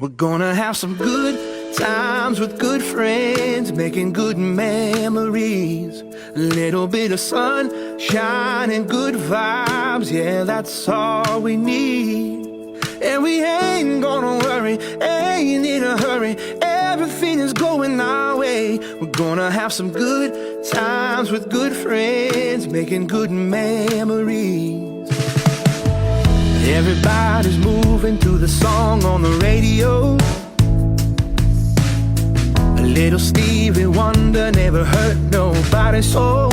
We're gonna have some good times with good friends, making good memories. A little bit of sunshine and good vibes, yeah, that's all we need. And we ain't gonna worry, ain't in a hurry, everything is going our way. We're gonna have some good times with good friends, making good memories. Everybody's moving to the song on the radio. A little Stevie Wonder never hurt nobody's soul.